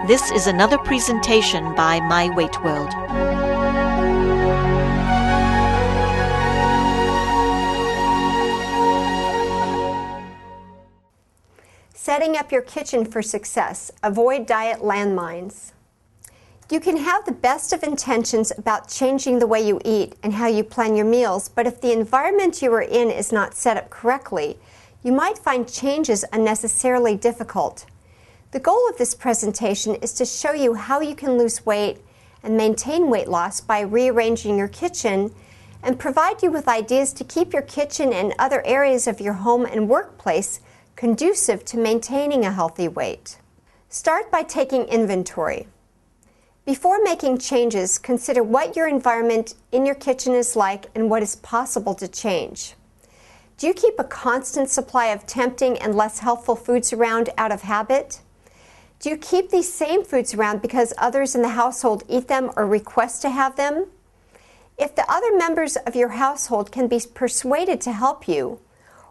This is another presentation by My Weight World. Setting up your kitchen for success. Avoid diet landmines. You can have the best of intentions about changing the way you eat and how you plan your meals, but if the environment you are in is not set up correctly, you might find changes unnecessarily difficult. The goal of this presentation is to show you how you can lose weight and maintain weight loss by rearranging your kitchen and provide you with ideas to keep your kitchen and other areas of your home and workplace conducive to maintaining a healthy weight. Start by taking inventory. Before making changes, consider what your environment in your kitchen is like and what is possible to change. Do you keep a constant supply of tempting and less healthful foods around out of habit? Do you keep these same foods around because others in the household eat them or request to have them? If the other members of your household can be persuaded to help you,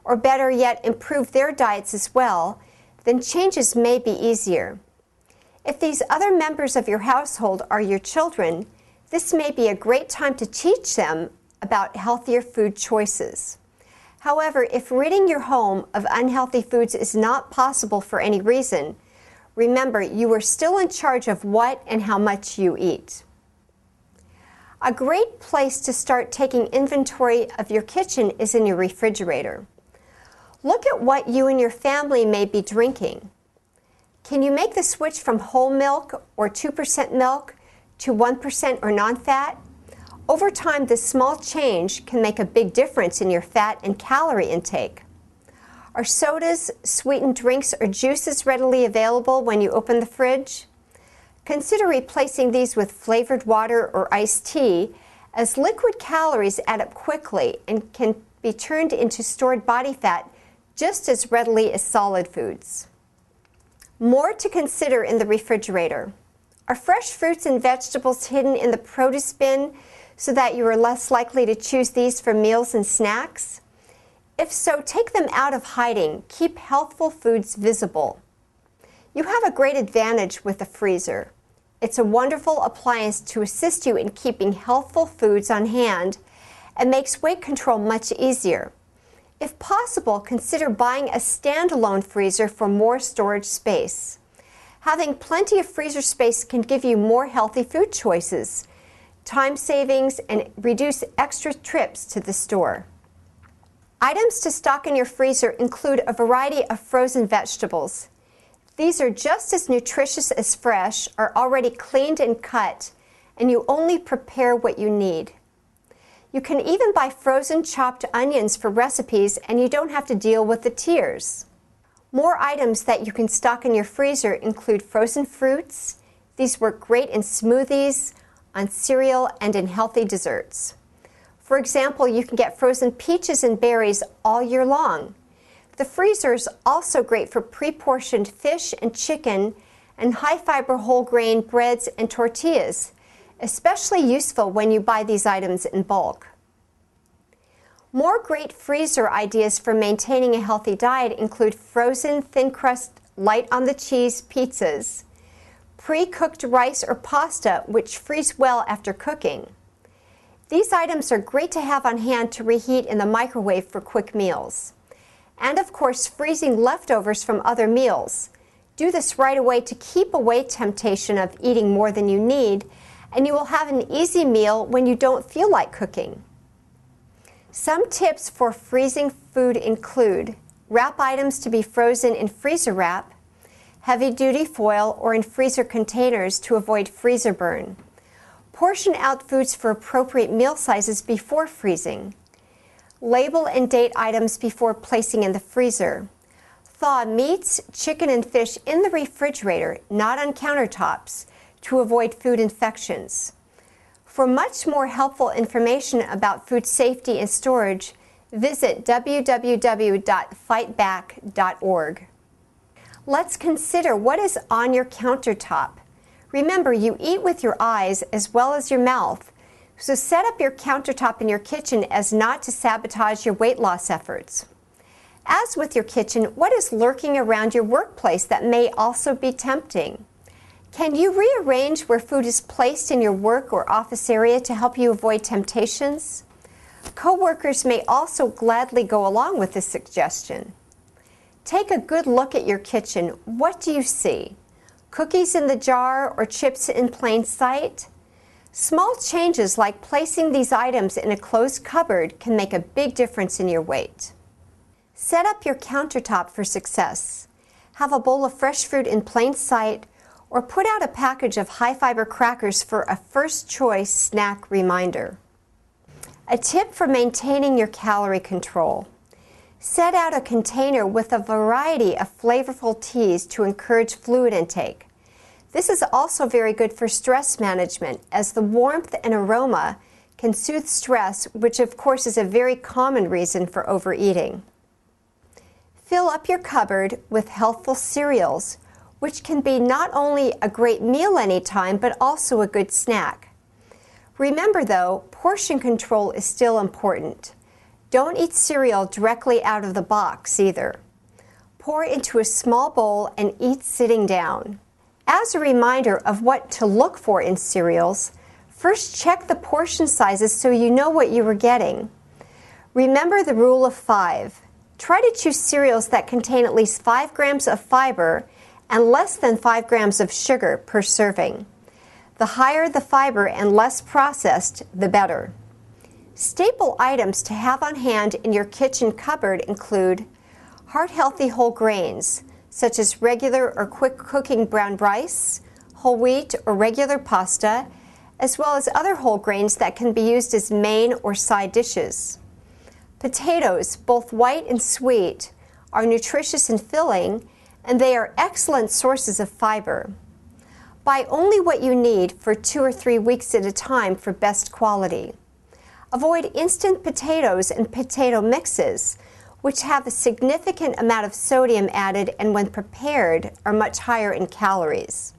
or better yet, improve their diets as well, then changes may be easier. If these other members of your household are your children, this may be a great time to teach them about healthier food choices. However, if ridding your home of unhealthy foods is not possible for any reason, remember you are still in charge of what and how much you eat. A great place to start taking inventory of your kitchen is in your refrigerator. Look at what you and your family may be drinking. Can you make the switch from whole milk or 2% milk to 1% or non-fat? Over time, this small change can make a big difference in your fat and calorie intake. Are sodas, sweetened drinks, or juices readily available when you open the fridge? Consider replacing these with flavored water or iced tea, as liquid calories add up quickly and can be turned into stored body fat just as readily as solid foods. More to consider in the refrigerator. Are fresh fruits and vegetables hidden in the produce bin so that you are less likely to choose these for meals and snacks? If so, take them out of hiding. Keep healthful foods visible. You have a great advantage with the freezer. It's a wonderful appliance to assist you in keeping healthful foods on hand and makes weight control much easier. If possible, consider buying a standalone freezer for more storage space. Having plenty of freezer space can give you more healthy food choices, time savings, and reduce extra trips to the store. Items to stock in your freezer include a variety of frozen vegetables. These are just as nutritious as fresh, are already cleaned and cut, and you only prepare what you need. You can even buy frozen chopped onions for recipes and you don't have to deal with the tears. More items that you can stock in your freezer include frozen fruits. These work great in smoothies, on cereal, and in healthy desserts. For example, you can get frozen peaches and berries all year long. The freezer is also great for pre-portioned fish and chicken and high-fiber whole grain breads and tortillas, especially useful when you buy these items in bulk. More great freezer ideas for maintaining a healthy diet include frozen thin crust, light on the cheese pizzas, pre-cooked rice or pasta which freeze well after cooking. These items are great to have on hand to reheat in the microwave for quick meals. And of course, freezing leftovers from other meals. Do this right away to keep away temptation of eating more than you need, and you will have an easy meal when you don't feel like cooking. Some tips for freezing food include wrap items to be frozen in freezer wrap, heavy-duty foil, or in freezer containers to avoid freezer burn. Portion out foods for appropriate meal sizes before freezing. Label and date items before placing in the freezer. Thaw meats, chicken, and fish in the refrigerator, not on countertops, to avoid food infections. For much more helpful information about food safety and storage, visit www.fightback.org. Let's consider what is on your countertop. Remember, you eat with your eyes as well as your mouth, so set up your countertop in your kitchen as not to sabotage your weight loss efforts. As with your kitchen, what is lurking around your workplace that may also be tempting? Can you rearrange where food is placed in your work or office area to help you avoid temptations? Coworkers may also gladly go along with this suggestion. Take a good look at your kitchen. What do you see? Cookies in the jar or chips in plain sight? Small changes like placing these items in a closed cupboard can make a big difference in your weight. Set up your countertop for success. Have a bowl of fresh fruit in plain sight, or put out a package of high-fiber crackers for a first-choice snack reminder. A tip for maintaining your calorie control. Set out a container with a variety of flavorful teas to encourage fluid intake. This is also very good for stress management, as the warmth and aroma can soothe stress, which of course is a very common reason for overeating. Fill up your cupboard with healthful cereals, which can be not only a great meal anytime, but also a good snack. Remember though, portion control is still important. Don't eat cereal directly out of the box either. Pour into a small bowl and eat sitting down. As a reminder of what to look for in cereals, first check the portion sizes so you know what you are getting. Remember the rule of 5. Try to choose cereals that contain at least 5 grams of fiber and less than 5 grams of sugar per serving. The higher the fiber and less processed, the better. Staple items to have on hand in your kitchen cupboard include heart-healthy whole grains, such as regular or quick cooking brown rice, whole wheat or regular pasta, as well as other whole grains that can be used as main or side dishes. Potatoes, both white and sweet, are nutritious and filling, and they are excellent sources of fiber. Buy only what you need for 2 or 3 weeks at a time for best quality. Avoid instant potatoes and potato mixes, which have a significant amount of sodium added and when prepared are much higher in calories.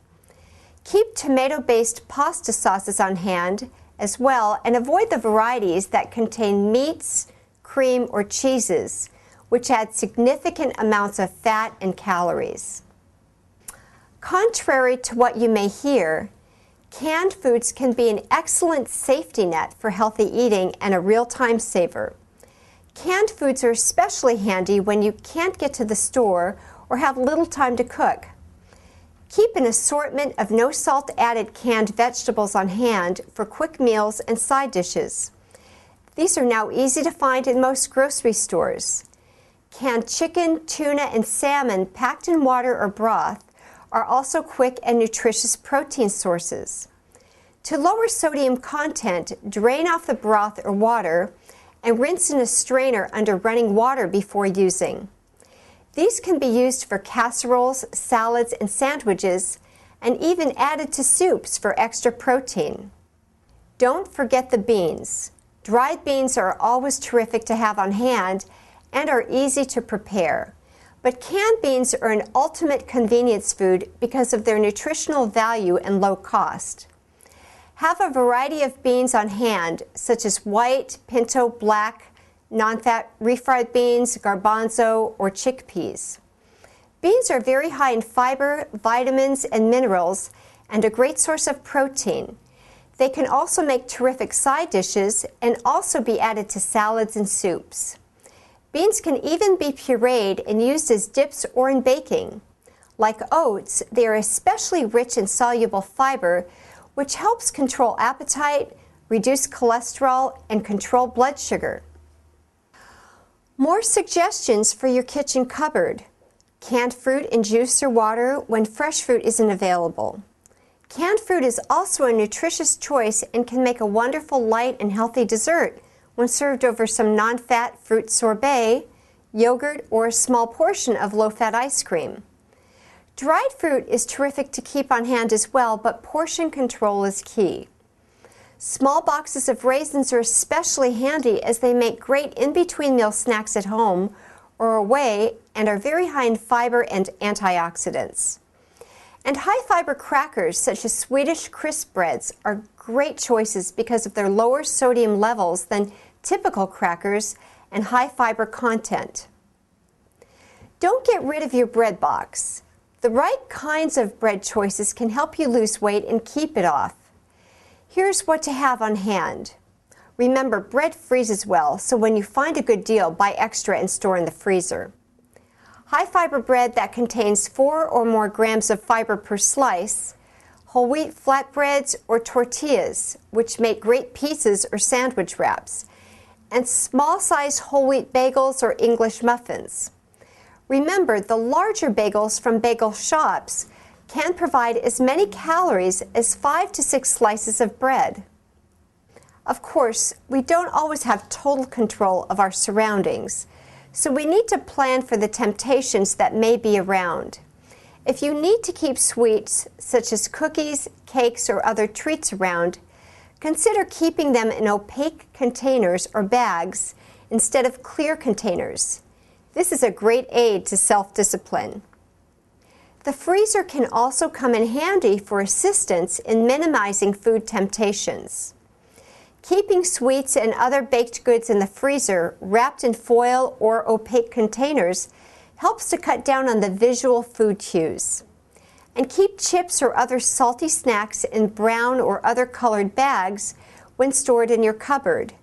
Keep tomato-based pasta sauces on hand as well, and avoid the varieties that contain meats, cream, or cheeses, which add significant amounts of fat and calories. Contrary to what you may hear, canned foods can be an excellent safety net for healthy eating and a real time saver. Canned foods are especially handy when you can't get to the store or have little time to cook. Keep an assortment of no salt added canned vegetables on hand for quick meals and side dishes. These are now easy to find in most grocery stores. Canned chicken, tuna, and salmon packed in water or broth are also quick and nutritious protein sources. To lower sodium content, drain off the broth or water and rinse in a strainer under running water before using. These can be used for casseroles, salads, and sandwiches, and even added to soups for extra protein. Don't forget the beans. Dried beans are always terrific to have on hand and are easy to prepare. But canned beans are an ultimate convenience food because of their nutritional value and low cost. Have a variety of beans on hand, such as white, pinto, black, non-fat refried beans, garbanzo, or chickpeas. Beans are very high in fiber, vitamins, and minerals, and a great source of protein. They can also make terrific side dishes and also be added to salads and soups. Beans can even be pureed and used as dips or in baking. Like oats, they are especially rich in soluble fiber, which helps control appetite, reduce cholesterol, and control blood sugar. More suggestions for your kitchen cupboard. Canned fruit in juice or water when fresh fruit isn't available. Canned fruit is also a nutritious choice and can make a wonderful light and healthy dessert when served over some non-fat fruit sorbet, yogurt, or a small portion of low-fat ice cream. Dried fruit is terrific to keep on hand as well, but portion control is key. Small boxes of raisins are especially handy as they make great in-between meal snacks at home or away and are very high in fiber and antioxidants. And high-fiber crackers such as Swedish crisp breads are great choices because of their lower sodium levels than typical crackers and high fiber content. Don't get rid of your bread box. The right kinds of bread choices can help you lose weight and keep it off. Here's what to have on hand. Remember, bread freezes well, so when you find a good deal, buy extra and store in the freezer. High-fiber bread that contains 4 or more grams of fiber per slice, whole wheat flatbreads or tortillas, which make great pizzas or sandwich wraps, and small-sized whole wheat bagels or English muffins. Remember, the larger bagels from bagel shops can provide as many calories as 5 to 6 slices of bread. Of course, we don't always have total control of our surroundings, so we need to plan for the temptations that may be around. If you need to keep sweets, such as cookies, cakes, or other treats around, consider keeping them in opaque containers or bags instead of clear containers. This is a great aid to self-discipline. The freezer can also come in handy for assistance in minimizing food temptations. Keeping sweets and other baked goods in the freezer wrapped in foil or opaque containers helps to cut down on the visual food cues. And keep chips or other salty snacks in brown or other colored bags when stored in your cupboard.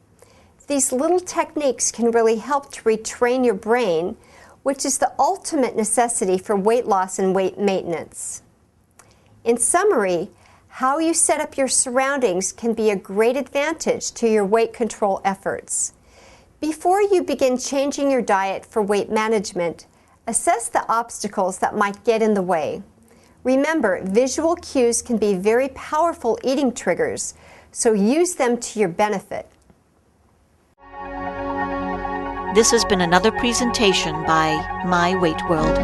These little techniques can really help to retrain your brain, which is the ultimate necessity for weight loss and weight maintenance. In summary, how you set up your surroundings can be a great advantage to your weight control efforts. Before you begin changing your diet for weight management, assess the obstacles that might get in the way. Remember, visual cues can be very powerful eating triggers, so use them to your benefit. This has been another presentation by My Weight World.